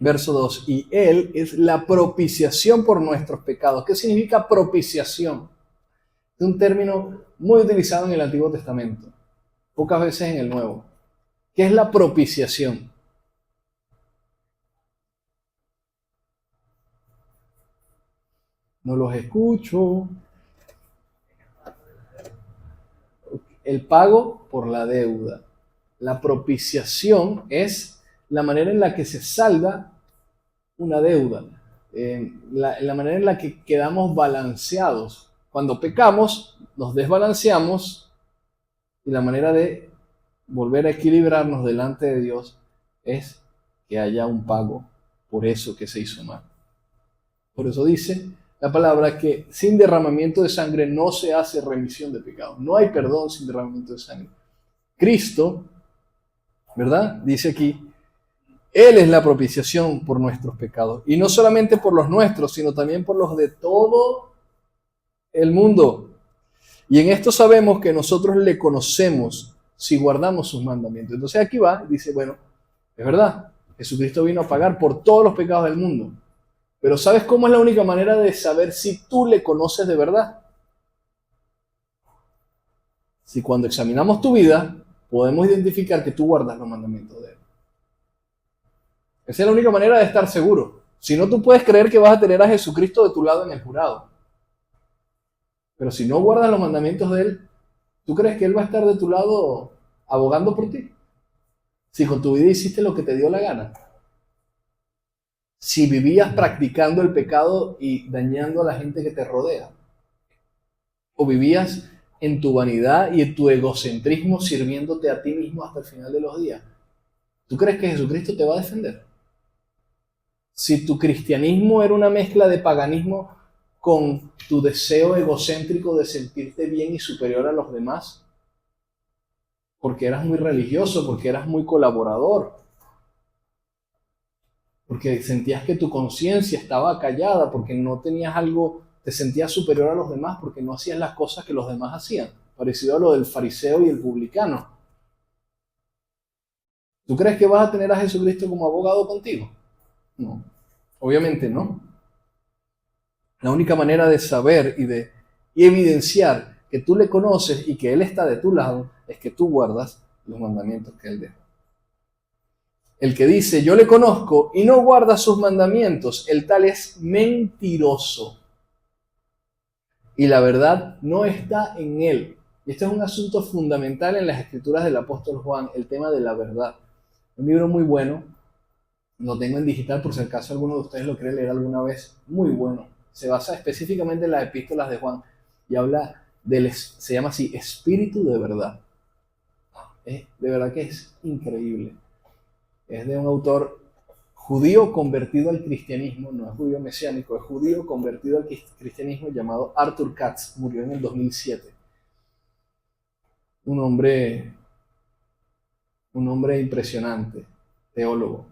Verso 2, y Él es la propiciación por nuestros pecados. ¿Qué significa propiciación? Es un término muy utilizado en el Antiguo Testamento, pocas veces en el Nuevo. ¿Qué es la propiciación? No los escucho. El pago por la deuda. La propiciación es la manera en la que se salda una deuda, la manera en la que quedamos balanceados. Cuando pecamos, nos desbalanceamos y la manera de volver a equilibrarnos delante de Dios es que haya un pago por eso que se hizo mal. Por eso dice la palabra que sin derramamiento de sangre no se hace remisión de pecados. No hay perdón sin derramamiento de sangre. Cristo, ¿verdad? Dice aquí, Él es la propiciación por nuestros pecados. Y no solamente por los nuestros, sino también por los de todo el mundo. Y en esto sabemos que nosotros le conocemos si guardamos sus mandamientos. Entonces aquí va, dice, bueno, es verdad, Jesucristo vino a pagar por todos los pecados del mundo. Pero ¿sabes cómo es la única manera de saber si tú le conoces de verdad? Si cuando examinamos tu vida, podemos identificar que tú guardas los mandamientos de Él. Esa es la única manera de estar seguro. Si no, tú puedes creer que vas a tener a Jesucristo de tu lado en el jurado. Pero si no guardas los mandamientos de Él, ¿tú crees que Él va a estar de tu lado abogando por ti? Si con tu vida hiciste lo que te dio la gana. Si vivías practicando el pecado y dañando a la gente que te rodea. O vivías en tu vanidad y en tu egocentrismo sirviéndote a ti mismo hasta el final de los días. ¿Tú crees que Jesucristo te va a defender? Si tu cristianismo era una mezcla de paganismo con tu deseo egocéntrico de sentirte bien y superior a los demás, porque eras muy religioso, porque eras muy colaborador, porque sentías que tu conciencia estaba callada, porque no tenías algo, te sentías superior a los demás, porque no hacías las cosas que los demás hacían, parecido a lo del fariseo y el publicano. ¿Tú crees que vas a tener a Jesucristo como abogado contigo? No, obviamente no. La única manera de saber y evidenciar que tú le conoces y que Él está de tu lado es que tú guardas los mandamientos que Él dejó. El que dice, yo le conozco y no guarda sus mandamientos, el tal es mentiroso. Y la verdad no está en él. Y este es un asunto fundamental en las escrituras del apóstol Juan, el tema de la verdad. Un libro muy bueno, lo tengo en digital por si acaso alguno de ustedes lo quiere leer alguna vez, muy bueno. Se basa específicamente en las epístolas de Juan y habla se llama así, espíritu de verdad. De verdad que es increíble. Es de un autor judío convertido al cristianismo, no es judío mesiánico, es judío convertido al cristianismo llamado Arthur Katz, murió en el 2007. Un hombre impresionante, teólogo.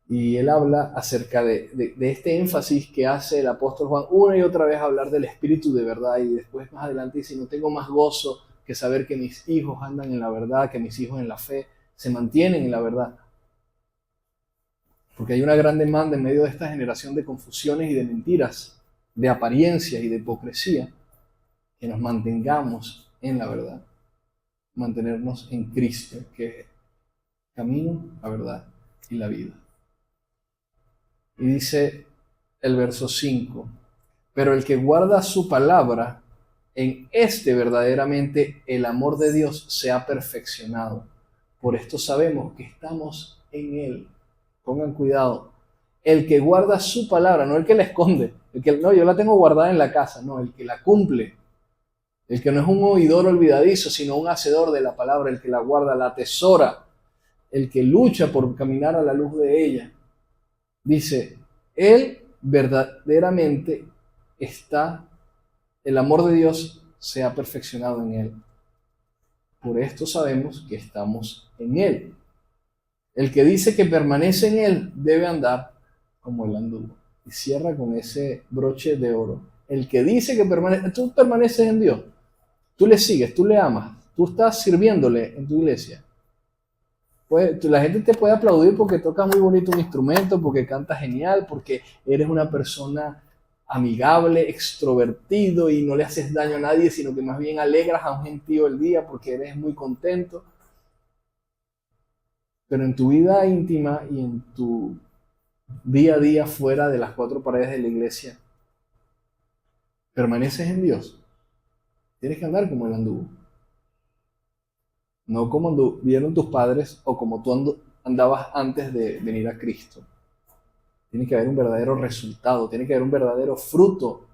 Y él habla acerca de este énfasis que hace el apóstol Juan una y otra vez a hablar del espíritu de verdad, y después más adelante dice, no tengo más gozo que saber que mis hijos andan en la verdad, que mis hijos en la fe se mantienen en la verdad. Porque hay una gran demanda en medio de esta generación de confusiones y de mentiras, de apariencias y de hipocresía, que nos mantengamos en la verdad, mantenernos en Cristo, que es el camino, la verdad y la vida. Y dice el verso 5, pero el que guarda su palabra, en este verdaderamente el amor de Dios se ha perfeccionado. Por esto sabemos que estamos en Él. Pongan cuidado. El que guarda su palabra, no el que la esconde. No, yo la tengo guardada en la casa. No, el que la cumple. El que no es un oidor olvidadizo, sino un hacedor de la palabra. El que la guarda, la atesora. El que lucha por caminar a la luz de ella. Dice, Él verdaderamente está, el amor de Dios se ha perfeccionado en Él. Por esto sabemos que estamos en Él. El que dice que permanece en Él debe andar como Él anduvo. Y cierra con ese broche de oro. El que dice que permanece, tú permaneces en Dios. Tú le sigues, tú le amas. Tú estás sirviéndole en tu iglesia. Pues, la gente te puede aplaudir porque tocas muy bonito un instrumento, porque cantas genial, porque eres una persona amigable, extrovertido y no le haces daño a nadie, sino que más bien alegras a un gentío el día porque eres muy contento. Pero en tu vida íntima y en tu día a día fuera de las cuatro paredes de la iglesia, permaneces en Dios. Tienes que andar como Él anduvo. No como anduvieron tus padres o como tú andabas antes de venir a Cristo. Tiene que haber un verdadero resultado, tiene que haber un verdadero fruto,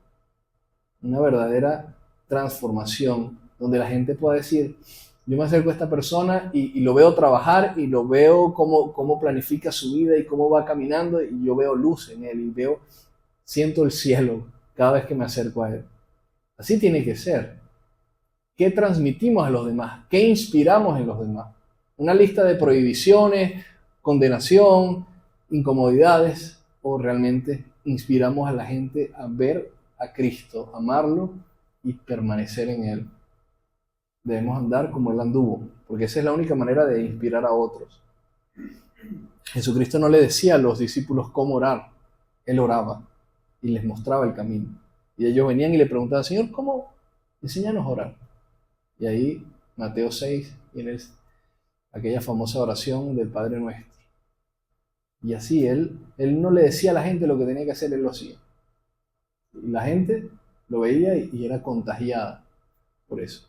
una verdadera transformación, donde la gente pueda decir, yo me acerco a esta persona y lo veo trabajar y lo veo cómo planifica su vida y cómo va caminando y yo veo luz en él y siento el cielo cada vez que me acerco a él. Así tiene que ser. ¿Qué transmitimos a los demás? ¿Qué inspiramos en los demás? ¿Una lista de prohibiciones, condenación, incomodidades? ¿O realmente inspiramos a la gente a ver a Cristo, amarlo y permanecer en Él? Debemos andar como Él anduvo, porque esa es la única manera de inspirar a otros. Jesucristo no le decía a los discípulos cómo orar, Él oraba y les mostraba el camino. Y ellos venían y le preguntaban, Señor, ¿cómo? Enséñanos a orar. Y ahí Mateo 6 tiene aquella famosa oración del Padre Nuestro. Y así él no le decía a la gente lo que tenía que hacer, Él lo hacía. Y la gente lo veía y era contagiada por eso.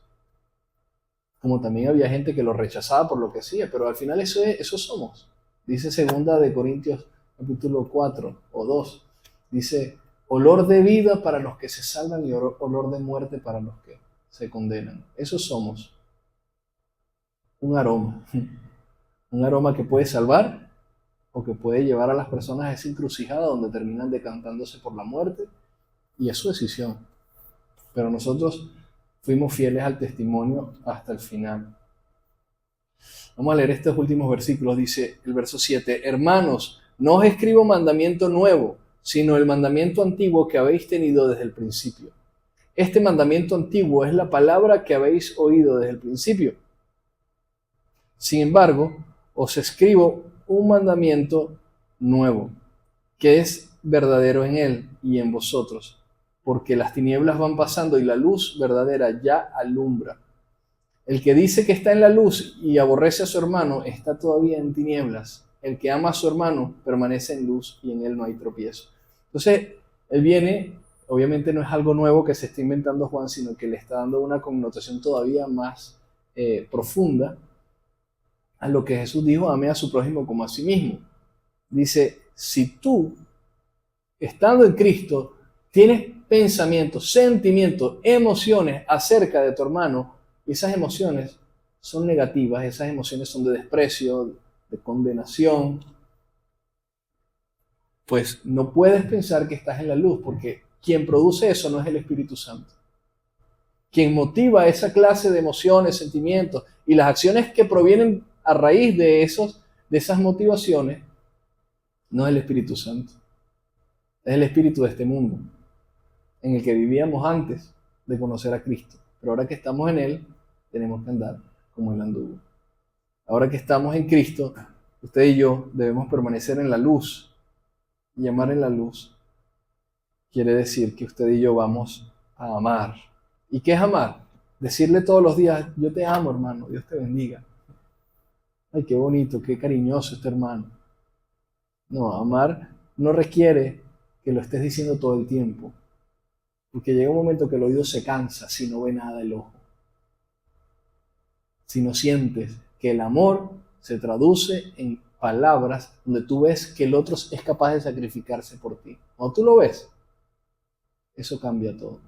Como también había gente que lo rechazaba por lo que hacía, pero al final eso somos. Dice 2 Corintios capítulo 4 o 2, dice, olor de vida para los que se salvan y olor de muerte para los que se condenan. Eso somos. Un aroma. Un aroma que puede salvar o que puede llevar a las personas a esa encrucijada donde terminan decantándose por la muerte, y es su decisión. Pero nosotros fuimos fieles al testimonio hasta el final. Vamos a leer estos últimos versículos. Dice el verso 7, hermanos, no os escribo mandamiento nuevo, sino el mandamiento antiguo que habéis tenido desde el principio. Este mandamiento antiguo es la palabra que habéis oído desde el principio. Sin embargo, os escribo un mandamiento nuevo, que es verdadero en Él y en vosotros, porque las tinieblas van pasando y la luz verdadera ya alumbra. El que dice que está en la luz y aborrece a su hermano está todavía en tinieblas. El que ama a su hermano permanece en luz y en él no hay tropiezo. Entonces, él viene, obviamente no es algo nuevo que se está inventando Juan, sino que le está dando una connotación todavía más profunda a lo que Jesús dijo: ame a su prójimo como a sí mismo. Dice, si tú, estando en Cristo, tienes pensamientos, sentimientos, emociones acerca de tu hermano, y esas emociones son negativas, esas emociones son de desprecio, de condenación, pues no puedes pensar que estás en la luz, porque quien produce eso no es el Espíritu Santo. Quien motiva esa clase de emociones, sentimientos y las acciones que provienen a raíz de esas motivaciones, no es el Espíritu Santo. Es el espíritu de este mundo, en el que vivíamos antes de conocer a Cristo. Pero ahora que estamos en Él, tenemos que andar como Él anduvo. Ahora que estamos en Cristo, usted y yo debemos permanecer en la luz. Y amar en la luz quiere decir que usted y yo vamos a amar. ¿Y qué es amar? Decirle todos los días: yo te amo, hermano, Dios te bendiga. Ay, qué bonito, qué cariñoso este hermano. No, amar no requiere que lo estés diciendo todo el tiempo, porque llega un momento que el oído se cansa si no ve nada el ojo. Si no sientes que el amor se traduce en palabras donde tú ves que el otro es capaz de sacrificarse por ti. Cuando tú lo ves, eso cambia todo.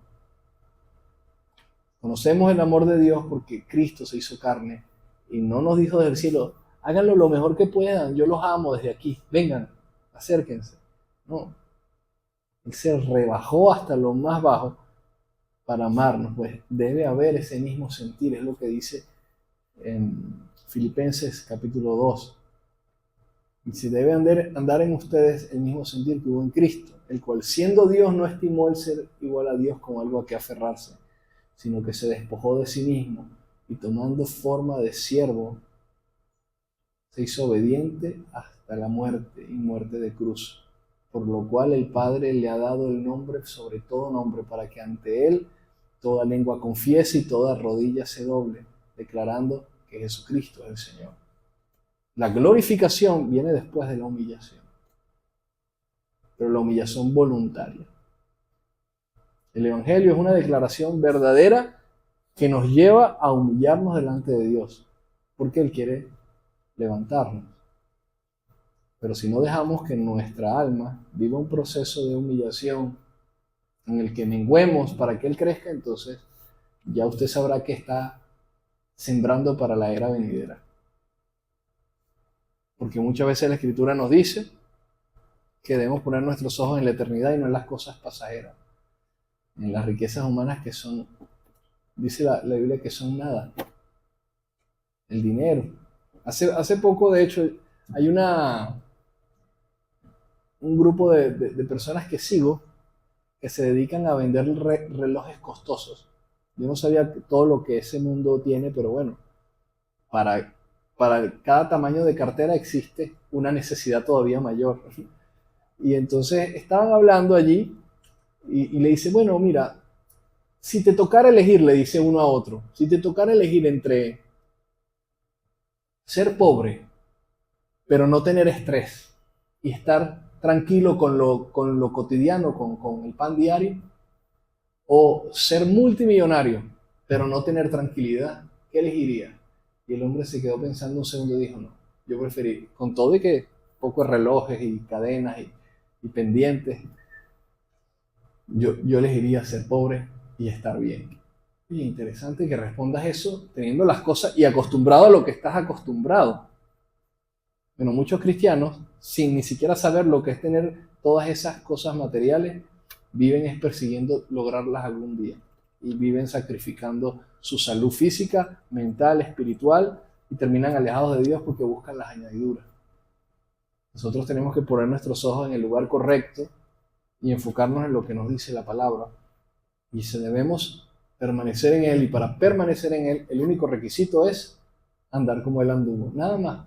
Conocemos el amor de Dios porque Cristo se hizo carne y no nos dijo desde el cielo: háganlo lo mejor que puedan, yo los amo desde aquí, vengan, acérquense. No, Él se rebajó hasta lo más bajo para amarnos, pues debe haber ese mismo sentir, es lo que dice en Filipenses capítulo 2. Y si debe andar en ustedes el mismo sentir que hubo en Cristo, el cual siendo Dios no estimó el ser igual a Dios como algo a que aferrarse, sino que se despojó de sí mismo y tomando forma de siervo, se hizo obediente hasta la muerte y muerte de cruz, por lo cual el Padre le ha dado el nombre sobre todo nombre, para que ante Él toda lengua confiese y toda rodilla se doble, declarando que Jesucristo es el Señor. La glorificación viene después de la humillación, pero la humillación voluntaria. El Evangelio es una declaración verdadera que nos lleva a humillarnos delante de Dios, porque Él quiere levantarnos. Pero si no dejamos que nuestra alma viva un proceso de humillación en el que menguemos para que Él crezca, entonces ya usted sabrá que está sembrando para la era venidera. Porque muchas veces la Escritura nos dice que debemos poner nuestros ojos en la eternidad y no en las cosas pasajeras, en las riquezas humanas que son, dice la Biblia, que son nada. El dinero. Hace poco, de hecho, hay un grupo de personas que sigo que se dedican a vender relojes costosos. Yo no sabía todo lo que ese mundo tiene, pero bueno, para cada tamaño de cartera existe una necesidad todavía mayor. Y entonces estaban hablando allí y le dice: bueno, mira, si te tocara elegir, le dice uno a otro, si te tocara elegir entre ser pobre, pero no tener estrés y estar tranquilo con lo cotidiano, con el pan diario, o ser multimillonario, pero no tener tranquilidad, ¿qué elegiría? Y el hombre se quedó pensando un segundo y dijo: no, yo preferí, con todo y que pocos relojes y cadenas y pendientes, yo elegiría ser pobre y estar bien. Y interesante que respondas eso teniendo las cosas y acostumbrado a lo que estás acostumbrado. Bueno, muchos cristianos, sin ni siquiera saber lo que es tener todas esas cosas materiales, viven persiguiendo lograrlas algún día. Y viven sacrificando su salud física, mental, espiritual, y terminan alejados de Dios porque buscan las añadiduras. Nosotros tenemos que poner nuestros ojos en el lugar correcto y enfocarnos en lo que nos dice la palabra. Y si debemos permanecer en Él, y para permanecer en Él, el único requisito es andar como Él anduvo. Nada más.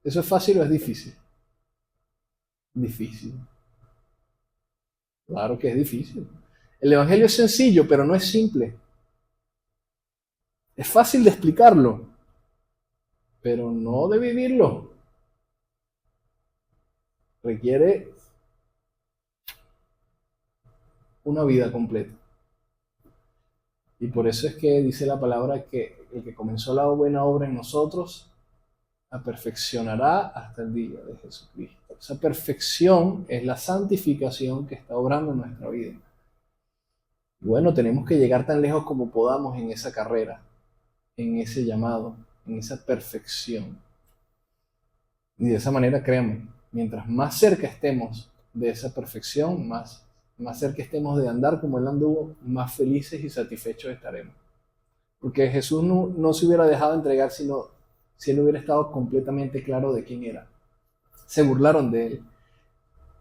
¿Eso es fácil o es difícil? Difícil. Claro que es difícil. El Evangelio es sencillo, pero no es simple. Es fácil de explicarlo, pero no de vivirlo. Requiere una vida completa. Y por eso es que dice la palabra que el que comenzó la buena obra en nosotros, la perfeccionará hasta el día de Jesucristo. Esa perfección es la santificación que está obrando en nuestra vida. Y bueno, tenemos que llegar tan lejos como podamos en esa carrera, en ese llamado, en esa perfección. Y de esa manera, créanme, mientras más cerca estemos de esa perfección, más cerca estemos de andar como Él anduvo, más felices y satisfechos estaremos. Porque Jesús no se hubiera dejado entregar si Él hubiera estado completamente claro de quién era. Se burlaron de Él.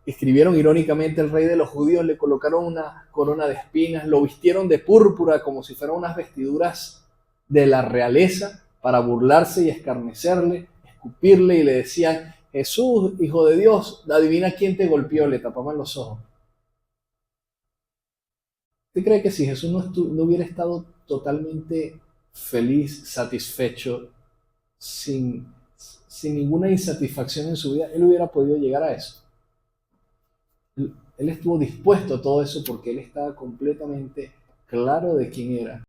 Escribieron irónicamente el rey de los judíos, le colocaron una corona de espinas, lo vistieron de púrpura como si fueran unas vestiduras de la realeza para burlarse y escarnecerle, escupirle, y le decían: Jesús, hijo de Dios, adivina quién te golpeó, le tapaban los ojos. ¿Usted cree que si Jesús no hubiera estado totalmente feliz, satisfecho, sin, sin ninguna insatisfacción en su vida, Él hubiera podido llegar a eso? Él estuvo dispuesto a todo eso porque Él estaba completamente claro de quién era.